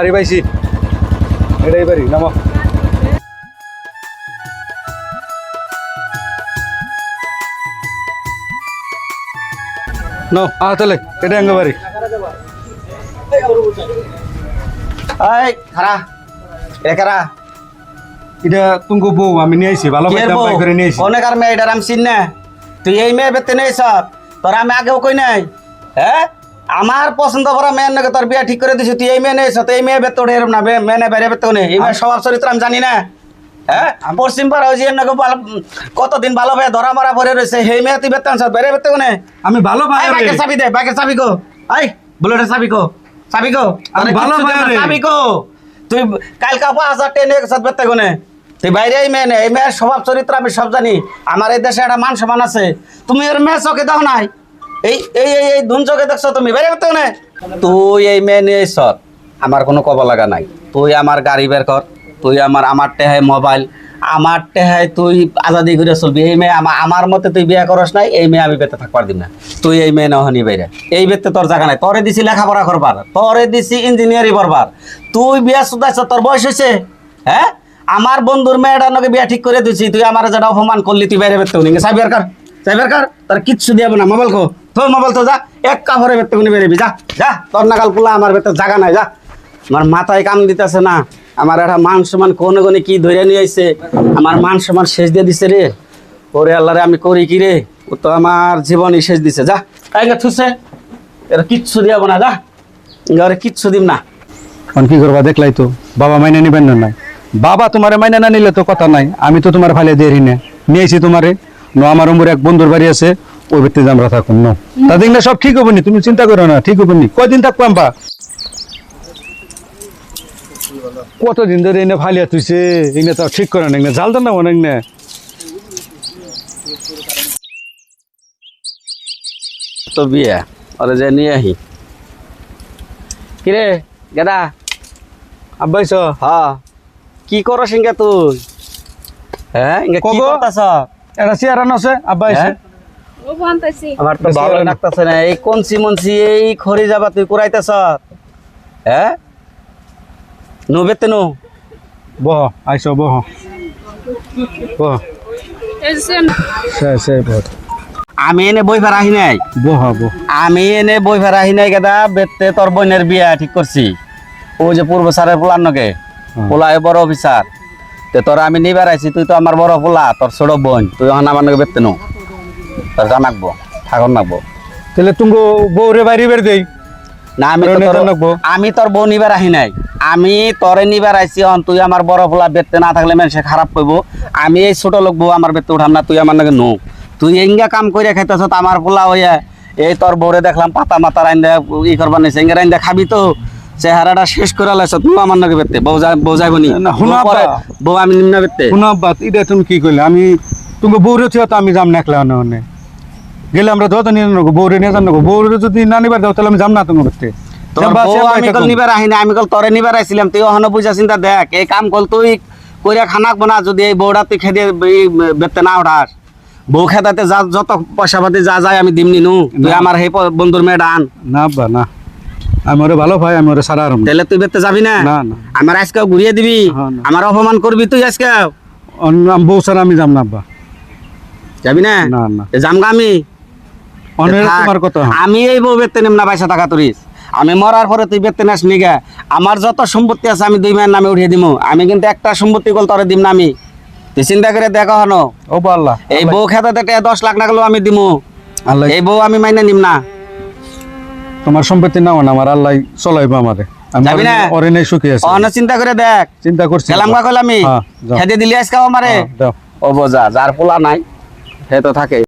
বাড়ি পাইছি এটাই বাড়ি নামো নাও তাহলে এটা আঙ্গ বাড়ি এই খারা একারা এটা তুমি বউ আমি নিয়ে আইছি ভালো করে নিয়ে আইছি অনেক আর মেয়েটার আমি চিন না তুই এই মেয়ে বেতে নেই সব তোর আমি আগেও কই নাই হ্যাঁ আমার পছন্দ করা মেয়ের নাকি তোর বিয়া ঠিক করে দিছি তুই এই মেয়ে নেই এই মেয়ে বেতে ওঠে এরম না মেয়ে নেই বাইরে বেতে নেই এই মেয়ের স্বভাব চরিত্র আমি জানি না হ্যাঁ পশ্চিম পাড়া ওই যে নাকি কতদিন ভালো ভাই ধরা মারা ভরে রয়েছে সেই মেয়ে তুই বেতে আনছ বাইরে বেতে নেই আমি ভালো ভাই বাইকের চাবি দে বাইকের চাবি কো আই বুলেটের চাবি কো আমি ভালো ভাই চাবি কো তুই কালকা 5000 টেনে একসাথ বেতে কোনে তুই বাইরে এই মেয়ে এই মেয়ের স্বভাব চরিত্র আমি সব জানি আমার এই দেশে একটা মান সম্মান আছে তুমি ওর মেয়ে চোখে দাও নাই এই এই এই ধুন চোখে দেখছো তুমি বাইরে বেতে কোনে তুই এই মেয়ে নিয়ে সৎ আমার কোনো কবা লাগা নাই তুই আমার গাড়ি বের কর তুই আমার টেহাই মোবাইল আমার টেহাই তুই আজাদি করে চলবি এই মেয়ে আমার মতে তুই বিয়ে করস নাই এই মেয়ে আমি বেতে থাকবার দিম না তুই এই মেয়ে নহনি বাইরে এই বেতে তোর জায়গা নাই তোরে দিছি লেখাপড়া করবার তোরে দিছি ইঞ্জিনিয়ারিং করবার তুই বিয়া শুধাইছ তোর বয়স হয়েছে হ্যাঁ আমার বন্ধুর মেয়েটার নাকি বিয়া ঠিক করে দিছি তুই আমার যেটা অপমান করলি তুই বাইরে বেতে উনি সাইবার কার তার কিচ্ছু দিয়াবো না মোবাইল কো তোর মোবাইল তো যা এক কাপড়ে বেতে উনি বেরবি যা যা তোর নাগাল পোলা আমার বেতে জায়গা নাই যা আমার মাথায় কাম দিতেছে না আমার একটা মান সম্মান কোনে কোনে কি ধরে নিয়ে আইছে আমার মান সম্মান শেষ দিয়ে দিছে রে ওরে আল্লাহ রে আমি করি কি রে ও তো আমার জীবনই শেষ দিছে যা তাই থুসে এরা কিচ্ছু দিয়াবো না যা ঘরে কিচ্ছু দিম না এখন কি করবা দেখলাই তো বাবা মাইনে নিবেন না নাই বাবা তোমারে মাইনে না নিলে তো কথা নাই আমি তো তোমার ফালে দেরি না নিয়েছি তোমারে নো আমার উমর এক বন্ধুর বাড়ি আছে ওই ব্যক্তি আমরা থাকুন নো তাদের না সব ঠিক হবে নি তুমি চিন্তা করো না ঠিক হবে নি কয়দিন থাকবো আম্পা কতদিন ধরে এনে ফালিয়া তুইছে এনে তাও ঠিক করে না জাল দেন না অনেক না তো বিয়া ওরে যে নিয়ে আহি কিরে গেদা আব্বাইছ হ্যাঁ কি করো সিংহা তুই হ্যাঁ ইংগা কি করতাছ এটা চেয়ারান আছে আব্বাইছে আমার তো ভালো লাগতাছে না এই কোনসি মনসি এই খড়ি যাবা তুই কুরাইতেছ হ্যাঁ নো বেতে নো বহ আইসো বহ বহ সে বহুত আমি এনে বই ফেরা আহি নাই বহ বহ আমি এনে বই ফেরা আহি নাই গেদা বেতে তোর বোনের বিয়া ঠিক করছি ও যে পূর্ব সারের পোলার নকে পোলায় বড় অফিসার তে তোর আমি নিবার আইছি তুই তো আমার বড় পোলা তোর ছোট বোন তুই এখন আমার নকে বেতে নো তোর জানাকবো ঠাকুর নাকবো তাহলে তুমি বউরে বাইরে বের দেই না আমি তোর বউ নিবার আহি নাই আমি তোরে নিবার আইছি তুই আমার বড় পোলা বেতে না থাকলে মানুষে খারাপ করব আমি এই ছোট লোক বউ আমার বেতে উঠাম না তুই আমার নাকি নো তুই এঙ্গা কাম করে খাইতেছ আমার পোলা হইয়া এই তোর বউরে দেখলাম পাতা মাতা রাইন্দা ই করবার নিছে এঙ্গা রাইন্দা খাবি তো চেহারাটা শেষ করে লাইছ তুই আমার নাকি বেতে বউ যাইব নি বউ আমি নিম্না বেতে শুনো আব্বা এটা তুমি কি কইলে আমি তুমি বউরে ছিল তো আমি যাম না একলা অনে গেলে আমরা দত নিয়ে নেবো বউরে নিয়ে যান নেবো বউরে যদি না নিবার দাও তাহলে আমি যাম না তোমার বেতে আমি কল নিবার আহি না আমি কল তোরে নিবার আইছিলাম তুই অহন বুঝা চিন্তা দেখ এই কাম কল তুই কইরা খানাক বনা যদি এই বউটা তুই খেদে বেতে না উঠাস বউ খেদাতে যা যত পয়সা পাতি যা যায় আমি দিমনি নু তুই আমার সেই বন্ধুর মেয়েটা আন না আব্বা না আমি ওরে ভালো ভাই আমি ওরে সারা তাহলে তুই বেতে যাবি না আমার আজকেও ঘুরিয়ে দিবি আমার অপমান করবি তুই আজকে বউ ছাড়া আমি যাম না আব্বা যাবি না না যামগা আমি তোমার কথা আমি এই বউ বেতে নেম না পয়সা টাকা তুরিস আমি মরার পরে তুই বেতে নাস নিগা আমার যত সম্পত্তি আছে আমি 2 মায়ের নামে উঠিয়ে দিব আমি কিন্তু একটা সম্পত্তি কল তোরে দিম না আমি তুই চিন্তা করে দেখো হনো ও আল্লাহ এই বউ খেতে 10 লাখ টাকা আমি দিমু আল্লাহ এই বউ আমি মাইনা নিম না তোমার সম্পত্তি নাও না আমার আল্লাহ চলাইবো আমারে যাবি না ওরে নেই সুখী আছে অন চিন্তা করে দেখ চিন্তা করছি গেলাম গা কইলাম আমি খেতে দিলি আজকে আমারে ও বোঝা যার পোলা নাই সে তো থাকে